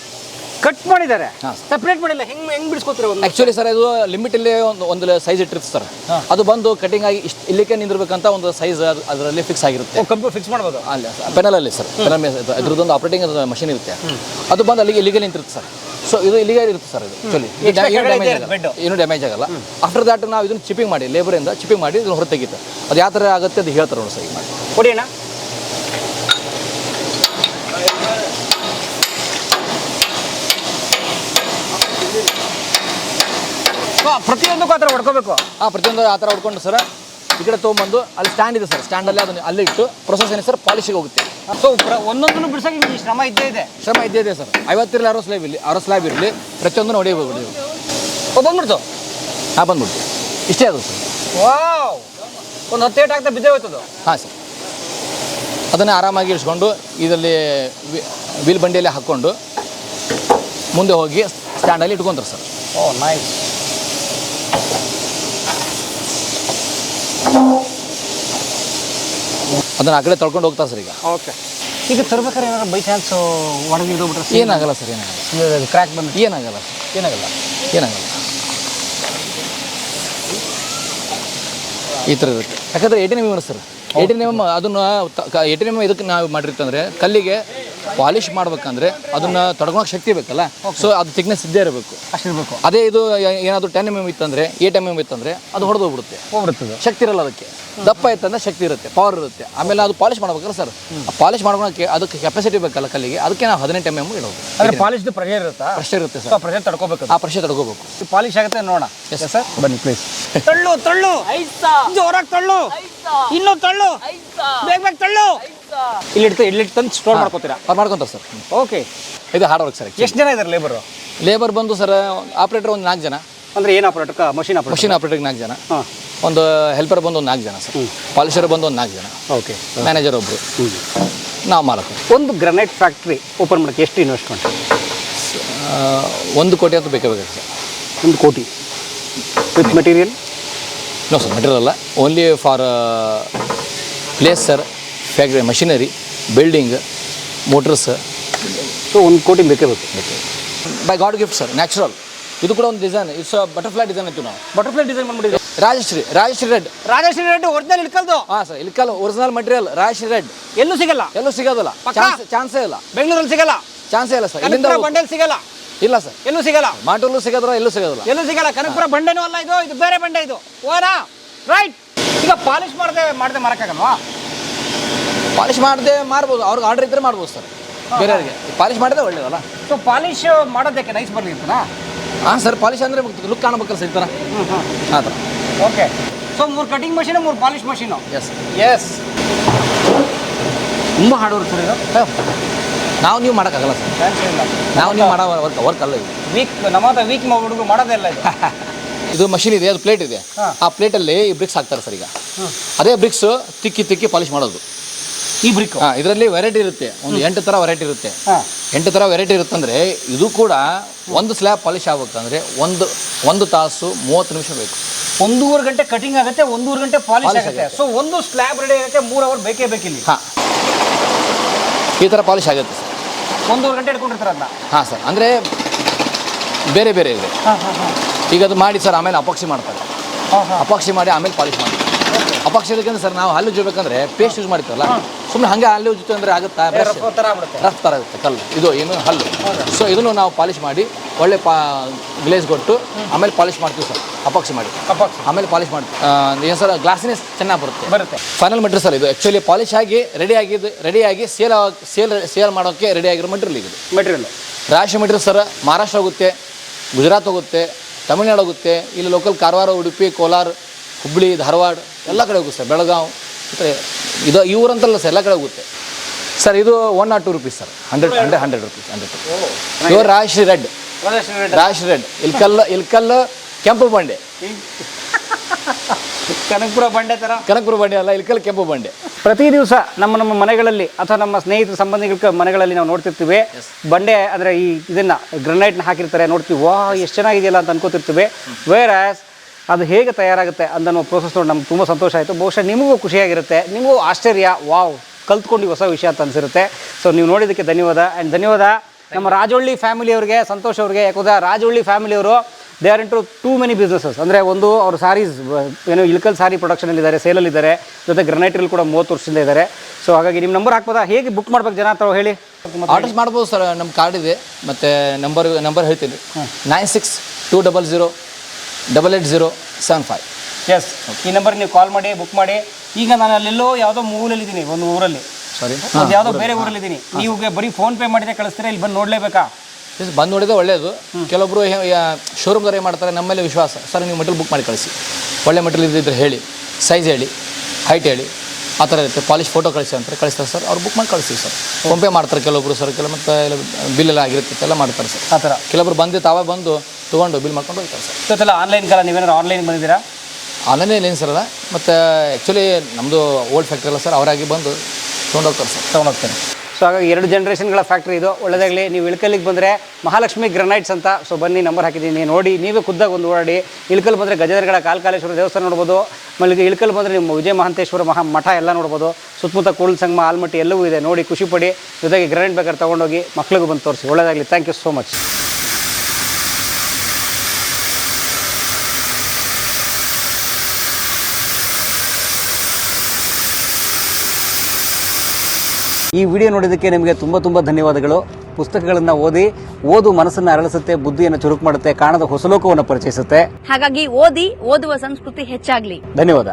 ಕಟ್ ಮಾಡಿದ್ದಾರೆ, ಹಾಂ. ಸೆಪರೇಟ್ ಮಾಡಿಲ್ಲ. ಹೆಂಗ್ ಬಿಡಿಸ್ಕೊತೀರ? ಆ್ಯಕ್ಚುಲಿ ಸರ್ ಇದು ಲಿಮಿಟಲ್ಲಿ ಒಂದು ಸೈಜ್ ಇಟ್ಟಿರುತ್ತೆ ಸರ್. ಅದು ಬಂದು ಕಟಿಂಗ್ ಆಗಿ ಇಲ್ಲಿಗೆ ನಿಂದಿರ್ಬೇಕಂತ ಒಂದು ಸೈಜ್ ಅದರಲ್ಲಿ ಫಿಕ್ಸ್ ಆಗಿರುತ್ತೆ. ಕಂಪ್ಯೂಟರ್ ಫಿಕ್ಸ್ ಮಾಡ್ಬೋದು ಅಲ್ಲಿ ಪೆನಲಲ್ಲಿ ಸರ್. ಪೆನಲ್ ಇದ್ರದ್ದೊಂದು ಆಪರೇಟಿಂಗ್ ಮಷಿನ್ ಇರುತ್ತೆ. ಅದು ಬಂದು ಇಲ್ಲಿಗೆ ನಿಂತಿರುತ್ತೆ ಸರ್. ಸೊ ಇದು ಇಲ್ಲಿಗೆ ಇರುತ್ತೆ ಸರ್. ಇದು ಆ್ಯಕ್ಚುಲಿ ಏನು ಡ್ಯಾಮೇಜ್ ಆಗಲ್ಲ. ಆಫ್ಟರ್ ದ್ಯಾಟ್ ನಾವು ಇದನ್ನು ಚಿಪ್ಪಿಂಗ್ ಮಾಡಿ, ಲೇಬರಿಂದ ಚಿಪ್ಪಿಂಗ್ ಮಾಡಿ ಇದನ್ನು ಹೊರ ತೆಗಿತಾರೆ. ಅದು ಯಾವ ಥರ ಆಗುತ್ತೆ ಅದು ಹೇಳ್ತಾರೆ ನೋಡಿ ಸರ್. ಈಗ ಮಾಡಿ ಕೊಡಿ ಅಣ್ಣ. ಪ್ರತಿಯೊಂದಕ್ಕೂ ಆ ಥರ ಹೊಡ್ಕೋಬೇಕು. ಪ್ರತಿಯೊಂದು ಆ ಥರ ಹೊಡ್ಕೊಂಡು ಸರ್ ಈ ಕಡೆ ತೊಗೊಂಬಂದು ಅಲ್ಲಿ ಸ್ಟ್ಯಾಂಡ್ ಇದೆ ಸರ್. ಸ್ಟ್ಯಾಂಡಲ್ಲಿ ಅದನ್ನು ಅಲ್ಲಿ ಇಟ್ಟು ಪ್ರೊಸೆಸ್ ಏನಿದೆ ಸರ್, ಪಾಲಿಶಿಗೆ ಹೋಗುತ್ತೆ. ಸೊ ಒಂದೊಂದನ್ನು ಬಿಡಿಸೋಕೆ ನಿಮಗೆ ಶ್ರಮ ಇದ್ದೇ ಇದೆ. ಶ್ರಮ ಇದ್ದೇ ಸರ್. 50 ಇರಲಿ 60 ಸ್ಲ್ಯಾಬ್ ಇರಲಿ ಪ್ರತಿಯೊಂದನ್ನು ಹೊಡೆಯಬಹುದು. ಬಂದ್ಬಿಡ್ತು. ಬಂದ್ಬಿಡ್ತು. ಇಷ್ಟೇ ಅದು ಸರ್. ವಾವ್, ಒಂದು 10 ಏಟ್ ಆಗ್ತಾ ಬಿದ್ದೇ ಹೋಯ್ತದು. ಹಾಂ ಸರ್. ಅದನ್ನು ಆರಾಮಾಗಿ ಇಳಿಸ್ಕೊಂಡು ಇದರಲ್ಲಿ ವೀಲ್ ಬಂಡಿಯಲ್ಲಿ ಹಾಕ್ಕೊಂಡು ಮುಂದೆ ಹೋಗಿ ಸ್ಟ್ಯಾಂಡಲ್ಲಿ ಇಟ್ಕೊಂತಾರೆ ಸರ್. ಓ ನೈಸ್. ಅದನ್ನು ಆ ಕಡೆ ತೊಳ್ಕೊಂಡು ಹೋಗ್ತಾರೆ ಸರ್ ಈಗ. ಓಕೆ. ಈಗ ತರ್ಬೇಕಾದ್ರೆ ಏನಾದ್ರು ಬೈ ಚಾನ್ಸ್ ಒಳಗೆ ಇಡೋಗ್ಬಿಟ್ರೆ ಏನಾಗಲ್ಲ ಸರ್. ಏನಾಗಲ್ಲ. ಕ್ರ್ಯಾಕ್ ಬಂದು ಏನಾಗಲ್ಲ ಈ ಥರ ಇರುತ್ತೆ. ಯಾಕಂದರೆ 18 mm ಸರ್. 18 mm ಅದನ್ನು 18 mm ಇದಕ್ಕೆ ನಾವು ಮಾಡಿರ್ತಂದರೆ ಕಲ್ಲಿಗೆ ಪಾಲಿಷ್ ಮಾಡ್ಬೇಕಂದ್ರೆ ಅದನ್ನು ತಡ್ಕೊಳಕ್ಕೆ ಶಕ್ತಿ ಬೇಕಲ್ಲ. ಸೊ ಅದು ಥಿಕ್ನೆಸ್ ಇದ್ದೇ ಇರಬೇಕು, ಅಷ್ಟಿರಬೇಕು. ಅದೇ ಇದು ಏನಾದರೂ 10 mm ಇತ್ತಂದರೆ 8 mm ಇತ್ತಂದರೆ ಅದು ಹೊಡೆದೋಗ್ಬಿಡುತ್ತೆ. ಶಕ್ತಿ ಇರಲ್ಲ ಅದಕ್ಕೆ. ದಪ್ಪ ಇತ್ತಂದ್ರೆ ಶಕ್ತಿ ಇರುತ್ತೆ, ಪವರ್ ಇರುತ್ತೆ. ಆಮೇಲೆ ಅದು ಪಾಲಿಷ್ ಮಾಡ್ಬೇಕಲ್ಲ ಸರ್. ಪಾಲಿಷ್ ಮಾಡ್ಕೊಳಕ್ಕೆ ಅದಕ್ಕೆ ಕೆಪಾಸಿಟಿ ಬೇಕಲ್ಲ ಕಲ್ಲಿಗೆ. ಅದಕ್ಕೆ ನಾವು 18 mm ಇಡೋದು. ಅಂದರೆ ಪಾಲಿಶ್ದು ಪ್ರೆಷರ್ ಇರುತ್ತಾ? ಪ್ರೆಷರ್ ಇರುತ್ತೆ ಸರ್. ಪ್ರೆಷರ್ ತಡ್ಕೋಬೇಕು. ಆ ಪ್ರೆಷರ್ ತಡ್ಕೋಬೇಕು. ಪಾಲಿಶ್ ಆಗುತ್ತೆ ನೋಡೋಣ. ಎಸ್ ಸರ್, ಬನ್ನಿ ಪ್ಲೀಸ್. ತಳ್ಳು ಜೋರಾಗಿ ತಳ್ಳು, ಇನ್ನೂ ತಳ್ಳು, ಬೇಗ ತಳ್ಳು. ಇಲ್ಲಿ ತಂದು ಸ್ಟೋರ್ ಮಾಡ್ಕೋತೀರಾ? ಮಾಡ್ಕೊಂತಾರೆ ಸರ್. ಓಕೆ. ಇದು ಹಾರ್ಡ್ ವರ್ಕ್ ಸರ್. ಎಷ್ಟು ಜನ ಇದ್ದಾರೆ ಲೇಬರ್ ಬಂದು ಸರ್ ಆಪ್ರೇಟರ್ ಒಂದು 4 ಜನ. ಅಂದರೆ ಏನು ಆಪ್ರೇಟರ್? ಮಷಿನ್ ಆಪ್ರೇಟರ್ಗೆ 4 ಜನ. ಒಂದು ಹೆಲ್ಪರ್ ಬಂದು ಒಂದು 4 ಜನ ಸರ್. ಪಾಲಿಷರ್ ಬಂದು ಒಂದು 4 ಜನ. ಓಕೆ. ಮ್ಯಾನೇಜರ್ ಒಬ್ಬರು, ನಾವು ಮಾಲಕರು. ಒಂದು ಗ್ರಾನೈಟ್ ಫ್ಯಾಕ್ಟ್ರಿ ಓಪನ್ ಮಾಡೋಕ್ಕೆ ಎಷ್ಟು ಇನ್ವೆಸ್ಟ್ಮೆಂಟ್? 1 ಕೋಟಿ ಅಂತ ಬೇಕಾಗುತ್ತೆ sir. 1 crore with material? No sir, material ಅಲ್ಲ. Only for place sir, factory, machinery, building, motors. So 1 crore ಬೇಕೇ ಬೇಕು. By God gift sir, natural. ಇದು ಕೂಡ ಒಂದು ಡಿಸೈನ್. ಇಟ್ಸ್ ಬಟರ್ಫ್ಲೈ ಡಿಸೈನ್ ಇತ್ತು. ನಾವು ಬಟರ್ಫ್ಲೈ ಡಿಸೈನ್ ಮಾಡ್ಬಿಟ್ಟಿದ್ದೀವಿ. ರಾಜಶ್ರೀ ರೆಡ್. ಒರಿಜಿನಲ್ ಇಳ್ಕಲ್ದು. ಹಾಂ sir, Ilkal original material Rajashree red. ಎಲ್ಲೂ ಸಿಗೋದಿಲ್ಲ. ಚಾನ್ಸೇ ಇಲ್ಲ. ಬೆಂಗಳೂರಲ್ಲಿ ಸಿಗಲ್ಲ. ಚಾನ್ಸೇ ಇಲ್ಲ ಸರ್. ಇಲ್ಲಿಂದ ಬಂಡೆಲ್ ಸಿಗಲ್ಲ. ಇಲ್ಲ ಸರ್, ಎಲ್ಲೂ ಸಿಗಲ್ಲ. ಮಾಟೂರ್ಲು ಸಿಗೋದ್ರ ಎಲ್ಲೂ ಸಿಗೋದಿಲ್ಲ. ಕನಕಪುರ ಬಂಡೆನೂ ಅಲ್ಲ, ಇದು ಬೇರೆ ಬಂಡೆ. ಇದು ಓನಾ ರೈಟ್. ಈಗ ಪಾಲಿಶ್ ಮಾಡದೆ ಮಾರಕ್ಕಾಗಲ್ವಾ? ಪಾಲಿಶ್ ಮಾಡದೆ ಮಾರ್ಬೋದು. ಅವ್ರಿಗೆ ಆರ್ಡರ್ ಇದ್ದರೆ ಮಾಡ್ಬೋದು ಸರ್. ಬೇರೆಯವ್ರಿಗೆ ಪಾಲಿಶ್ ಮಾಡಿದ್ರೆ ಒಳ್ಳೇದಲ್ಲ. ಸೊ ಪಾಲಿಶ್ ಮಾಡೋದಕ್ಕೆ ನೈಸ್ ಬರಲಿ ಅಂತನಾ? ಹಾಂ ಸರ್, ಪಾಲಿಶ್ ಅಂದರೆ ಲುಕ್ ಕಾಣಬೇಕಲ್ಲ ಸರ್ ಈ ಥರ. ಆ ಥರ. Okay. So 3 cutting machine, 3 polish machine. Yes. ತುಂಬ ಹಾರ್ಡ್ ವರ್ಕ್ ಸರ್ ಇದು. ನೀವು ಮಾಡೋಕ್ಕಾಗಲ್ಲ ಸರ್. ನೀವು ಮಾಡೋ ವರ್ಕ್ ಅಲ್ಲ ಇದು. ವೀಕ್ ಹುಡುಗರು ಮಾಡೋದೇ ಇಲ್ಲ ಇದು. ಇದು ಮಷೀನ್ ಇದೆ, ಅದು ಪ್ಲೇಟ್ ಇದೆ. ಆ ಪ್ಲೇಟಲ್ಲಿ ಈ ಬ್ರಿಕ್ಸ್ ಹಾಕ್ತಾರೆ ಸರ್. ಈಗ ಅದೇ ಬ್ರಿಕ್ಸ್ ತಿಕ್ಕಿ ಪಾಲಿಶ್ ಮಾಡೋದು. ಈ ಬ್ರಿಕ್ ಇದರಲ್ಲಿ ವೆರೈಟಿ ಇರುತ್ತೆ. ಒಂದು 8 ಥರ ವೆರೈಟಿ ಇರುತ್ತೆ. 8 ಥರ ವೆರೈಟಿ ಇರುತ್ತಂದರೆ ಇದು ಕೂಡ ಒಂದು ಸ್ಲ್ಯಾಬ್ ಪಾಲಿಶ್ ಆಗ್ಬೇಕಂದ್ರೆ ಒಂದು ತಾಸು 30 ನಿಮಿಷ ಬೇಕು. 1.5 ಗಂಟೆ ಕಟಿಂಗ್ ಆಗುತ್ತೆ, 1.5 ಗಂಟೆ ಪಾಲಿಶ್ ಆಗುತ್ತೆ. ಸೊ ಒಂದು ಸ್ಲ್ಯಾಬ್ ರೆಡಿ ಆಗುತ್ತೆ 3 ಅವರ್ ಬೇಕೇ ಬೇಕಿಲ್ಲಿ. ಹಾಂ, ಈ ಥರ ಪಾಲಿಶ್ ಆಗುತ್ತೆ ಸರ್. 1.5 ಗಂಟೆ ಇಟ್ಕೊಂಡಿರ್ತಾರೆ ಅದನ್ನ. ಹಾಂ ಸರ್, ಅಂದರೆ ಬೇರೆ ಇದೆ. ಈಗ ಅದು ಮಾಡಿ ಸರ್ ಆಮೇಲೆ ಅಪಾಕ್ಸಿ ಮಾಡ್ತಾರೆ. ಅಪಾಕ್ಸಿ ಮಾಡಿ ಆಮೇಲೆ ಪಾಲಿಶ್ ಮಾಡ್ತಾರೆ. ಅಪಾಕ್ಸಿ ಅದಕ್ಕೆ ಸರ್ ನಾವು ಹಲ್ಲು ಉಜ್ಜಬೇಕಂದ್ರೆ ಪೇಸ್ಟ್ ಯೂಸ್ ಮಾಡ್ತೀವಲ್ಲ, ಸುಮ್ಮನೆ ಹಾಗೆ ಹಲ್ಲು ಉಜ್ಜಿತು ಅಂದರೆ ಆಗುತ್ತಾ? ರಫ್ ಥರ ಆಗುತ್ತೆ ಕಲ್ಲು. ಇದು ಏನು ಹಲ್ಲು. ಸೊ ಇದನ್ನು ನಾವು ಪಾಲಿಶ್ ಮಾಡಿ ಒಳ್ಳೆ ಗ್ಲೇಸ್ ಕೊಟ್ಟು ಆಮೇಲೆ ಪಾಲಿಶ್ ಮಾಡ್ತೀವಿ ಸರ್. ಅಪಾಕ್ಸಿ ಮಾಡಿ ಆಮೇಲೆ ಪಾಲಿಶ್ ಮಾಡ್ತೀವಿ. ಏನು ಸರ್, ಗ್ಲಾಸಿನೆಸ್ ಚೆನ್ನಾಗಿ ಬರುತ್ತೆ. ಫೈನಲ್ ಮೆಟೀರಿಯಲ್ ಸರ್ ಇದು. ಆ್ಯಕ್ಚುಲಿ ಪಾಲಿಶ್ ಆಗಿ ರೆಡಿಯಾಗಿ ಸೇಲ್ ಮಾಡೋಕ್ಕೆ ರೆಡಿ ಆಗಿರೋ ಮೆಟೀರಿಯಲ್ ಇದು. ಮೆಟೀರಿಯಲ್ ರಾಶಿ ಮೆಟೀರಿಯಲ್ ಸರ್. ಮಹಾರಾಷ್ಟ್ರ ಹೋಗುತ್ತೆ, ಗುಜರಾತ್ ಹೋಗುತ್ತೆ, ತಮಿಳ್ನಾಡು ಹೋಗುತ್ತೆ, ಇಲ್ಲಿ ಲೋಕಲ್ ಕಾರವಾರ, ಉಡುಪಿ, ಕೋಲಾರ, ಹುಬ್ಬಳ್ಳಿ, ಧಾರವಾಡ ಎಲ್ಲ ಕಡೆ ಹೋಗುತ್ತೆ ಸರ್, ಬೆಳಗಾವಿ ಇದು ಈ ಊರಂತಲ್ಲ ಸರ್, ಎಲ್ಲ ಕಡೆ ಹೋಗುತ್ತೆ ಸರ್. ಇದು 102 rupees ಸರ್, 100 rupees. ಪ್ಯೂರ್ ರಾಶಿ ರೆಡ್, ರಾಶಿ ರೆಡ್, ಇಲ್ಕಲ್ ಕೆಂಪು ಬಂಡೆ, ಕನಕಪುರ ಬಂಡೆ ಥರ. ಕನಕಪುರ ಬಂಡೆ ಅಲ್ಲ, ಇಲ್ಕಲ್ ಕೆಂಪು ಬಂಡೆ. ಪ್ರತಿ ದಿವಸ ನಮ್ಮ ಮನೆಗಳಲ್ಲಿ ಅಥವಾ ನಮ್ಮ ಸ್ನೇಹಿತರ ಸಂಬಂಧಿಗಳ ಮನೆಗಳಲ್ಲಿ ನಾವು ನೋಡ್ತಿರ್ತೀವಿ ಬಂಡೆ ಅಂದರೆ ಈ ಇದನ್ನು ಗ್ರನೈಟ್ನ ಹಾಕಿರ್ತಾರೆ, ನೋಡ್ತೀವಿ, ವಾ ಎಷ್ಟು ಚೆನ್ನಾಗಿದೆಯಲ್ಲ ಅಂತ ಅನ್ಕೋತಿರ್ತೀವಿ. ವೇರ್ ಆಸ್ ಅದು ಹೇಗೆ ತಯಾರಾಗುತ್ತೆ ಅನ್ನೋ ಪ್ರೋಸೆಸ್ ನೋಡಿ ನಮ್ಗೆ ತುಂಬ ಸಂತೋಷ ಆಯಿತು. ಬಹುಶಃ ನಿಮಗೂ ಖುಷಿಯಾಗಿರುತ್ತೆ, ನಿಮಗೂ ಆಶ್ಚರ್ಯ, ವಾವ್ ಕಲ್ತ್ಕೊಂಡು ಹೊಸ ವಿಷಯ ಅಂತ ಅನಿಸಿರುತ್ತೆ. ಸೊ ನೀವು ನೋಡಿದ್ದಕ್ಕೆ ಧನ್ಯವಾದ. ಆ್ಯಂಡ್ ಧನ್ಯವಾದ ನಮ್ಮ ರಾಜೊಳ್ಳಿ ಫ್ಯಾಮಿಲಿಯವ್ರಿಗೆ, ಸಂತೋಷ್ ಅವ್ರಿಗೆ. ಯಾಕಂದರೆ ರಾಜೊಳ್ಳಿ ಫ್ಯಾಮಿಲಿಯವರು they are into too many businesses. ಅಂದರೆ ಒಂದು ಅವರು ಸಾರೀಸ್ ಏನು ಇಲ್ಕಲ್ ಸಾರಿ ಪ್ರೊಡಕ್ಷನಲ್ಲಿದ್ದಾರೆ, ಸೇಲಲ್ಲಿದ್ದಾರೆ, ಜೊತೆ ಗ್ರನೈಟ್ರಲ್ಲಿ ಕೂಡ 30 ವರ್ಷದಿಂದ ಇದ್ದಾರೆ. ಸೊ ಹಾಗಾಗಿ ನಿಮ್ಮ ನಂಬರ್ ಹಾಕ್ಬೋದಾ, ಹೇಗೆ ಬುಕ್ ಮಾಡ್ಬೇಕು ಜನ ಅಥವಾ ಹೇಳಿ? ಆರ್ಡರ್ಸ್ ಮಾಡ್ಬೋದು ಸರ್, ನಮ್ಮ ಕಾರ್ಡ್ ಇದೆ, ಮತ್ತು ನಂಬರ್ ಹೇಳ್ತೀನಿ 96-200-88075. ಎಸ್, ಈ ನಂಬರ್ಗೆ ನೀವು ಕಾಲ್ ಮಾಡಿ ಬುಕ್ ಮಾಡಿ. ಈಗ ನಾನು ಅಲ್ಲೆಲ್ಲೋ ಯಾವುದೋ ಮೂಲೆಯಲ್ಲಿದ್ದೀನಿ, ಒಂದು ಊರಲ್ಲಿ, ಸಾರಿ ಒಂದು ಯಾವುದೋ ಬೇರೆ ಊರಲ್ಲಿದ್ದೀನಿ, ನೀವು ಬರೀ ಫೋನ್ಪೇ ಮಾಡಿದ್ರೆ ಕಳಿಸ್ತೀರಾ, ಇಲ್ಲಿ ಬಂದು ನೋಡಲೇಬೇಕಾ? ಬಂದು ನೋಡಿದ್ರೆ ಒಳ್ಳೆಯದು. ಕೆಲವೊಬ್ಬರು ಶೋರೂಮ್ದವ್ರು ಏನು ಮಾಡ್ತಾರೆ, ನಮ್ಮ ಮೇಲೆ ವಿಶ್ವಾಸ, ಸರ್ ನೀವು ಮೆಟೀರಿಯಲ್ ಬುಕ್ ಮಾಡಿ ಕಳಿಸಿ, ಒಳ್ಳೆ ಮೆಟೀರಿಯಲ್ ಇದ್ದಿದ್ರೆ ಹೇಳಿ, ಸೈಜ್ ಹೇಳಿ, ಹೈಟ್ ಹೇಳಿ, ಆ ಥರ ಇರುತ್ತೆ, ಪಾಲಿಶ್ ಫೋಟೋ ಕಳಿಸಿ ಅಂತಾರೆ, ಕಳಿಸ್ತಾರೆ ಸರ್. ಅವ್ರು ಬುಕ್ ಮಾಡಿ ಕಳಿಸ್ತೀವಿ ಸರ್. ಫೋನ್ಪೇ ಮಾಡ್ತಾರೆ ಕೆಲವೊಬ್ರು ಸರ್, ಮತ್ತು ಬಿಲ್ ಎಲ್ಲ ಆಗಿರುತ್ತೆ ಎಲ್ಲ ಮಾಡ್ತಾರೆ ಸರ್. ಆ ಥರ ಕೆಲವೊಬ್ರು ಬಂದು ತಾವೇ ಬಂದು ತೊಗೊಂಡು ಬಿಲ್ ಮಾಡ್ಕೊಂಡು ಹೋಗ್ತಾರೆ ಸರ್. ಇವತ್ತೆಲ್ಲ ಆನ್ಲೈನ್ ಕಾಲ, ನೀವೇನಾದ್ರು ಆನ್ಲೈನ್ ಬಂದಿದ್ದೀರಾ? ಆನ್ಲೈನಲ್ಲಿ ಏನು ಸರ್ ಅಲ್ಲ, ಮತ್ತು ಆ್ಯಕ್ಚುಲಿ ನಮ್ಮದು ಓಲ್ಡ್ ಫ್ಯಾಕ್ಟ್ರಿ ಅಲ್ಲ ಸರ್, ಅವರಾಗಿ ಬಂದು ತೊಗೊಂಡೋಗ್ತಾರೆ ಸರ್. ತೊಗೊಂಡೋಗ್ತಾರೆ. ಸೊ ಹಾಗಾಗಿ 2 ಜನರೇಷನ್ಗಳ ಫ್ಯಾಕ್ಟ್ರಿ ಇದು. ಒಳ್ಳೆದಾಗಲಿ. ನೀವು ಇಳ್ಕಲ್ಲಿಗೆ ಬಂದರೆ ಮಹಾಲಕ್ಷ್ಮಿ ಗ್ರನೈಟ್ಸ್ ಅಂತ, ಸೊ ಬನ್ನಿ, ನಂಬರ್ ಹಾಕಿದ್ದೀನಿ, ನೋಡಿ, ನೀವೇ ಖುದ್ದಾಗಿ ಒಂದು ಓಡಾಡಿ. ಇಳ್ಕಲ್ ಬಂದರೆ ಗಜೇಂದ್ರಗಡ ಕಾಲೇಶ್ವರ ದೇವಸ್ಥಾನ ನೋಡ್ಬೋದು. ಆಮೇಲೆ ಇಳ್ಕಲ್ ಬಂದರೆ ನಿಮ್ಮ ವಿಜಯ ಮಹಾಂತೇಶ್ವರ ಮಠ ಎಲ್ಲ ನೋಡ್ಬೋದು. ಸುತ್ತಮುತ್ತ ಕೂಡಲ ಸಂಗಮ, ಆಲ್ಮಟ್ಟಿ ಎಲ್ಲವೂ ಇದೆ, ನೋಡಿ ಖುಷಿಪಡಿ. ಜೊತೆಗೆ ಗ್ರನೈಟ್ ಬೇಕಾದ್ರೆ ತೊಗೊಂಡೋಗಿ ಮಕ್ಳಿಗೂ ಬಂದು ತೋರಿಸಿ. ಒಳ್ಳೆದಾಗಲಿ. Thank you so much. ಈ ವಿಡಿಯೋ ನೋಡಿದ್ದಕ್ಕೆ ನಿಮಗೆ ತುಂಬ ಧನ್ಯವಾದಗಳು. ಪುಸ್ತಕಗಳನ್ನು ಓದು ಮನಸ್ಸನ್ನು ಅರಳಿಸುತ್ತೆ, ಬುದ್ಧಿಯನ್ನು ಚುರುಕು ಮಾಡುತ್ತೆ, ಕಾಣದ ಹೊಸ ಲೋಕವನ್ನು ಪರಿಚಯಿಸುತ್ತೆ. ಹಾಗಾಗಿ ಓದುವ ಸಂಸ್ಕೃತಿ ಹೆಚ್ಚಾಗ್ಲಿ. ಧನ್ಯವಾದ.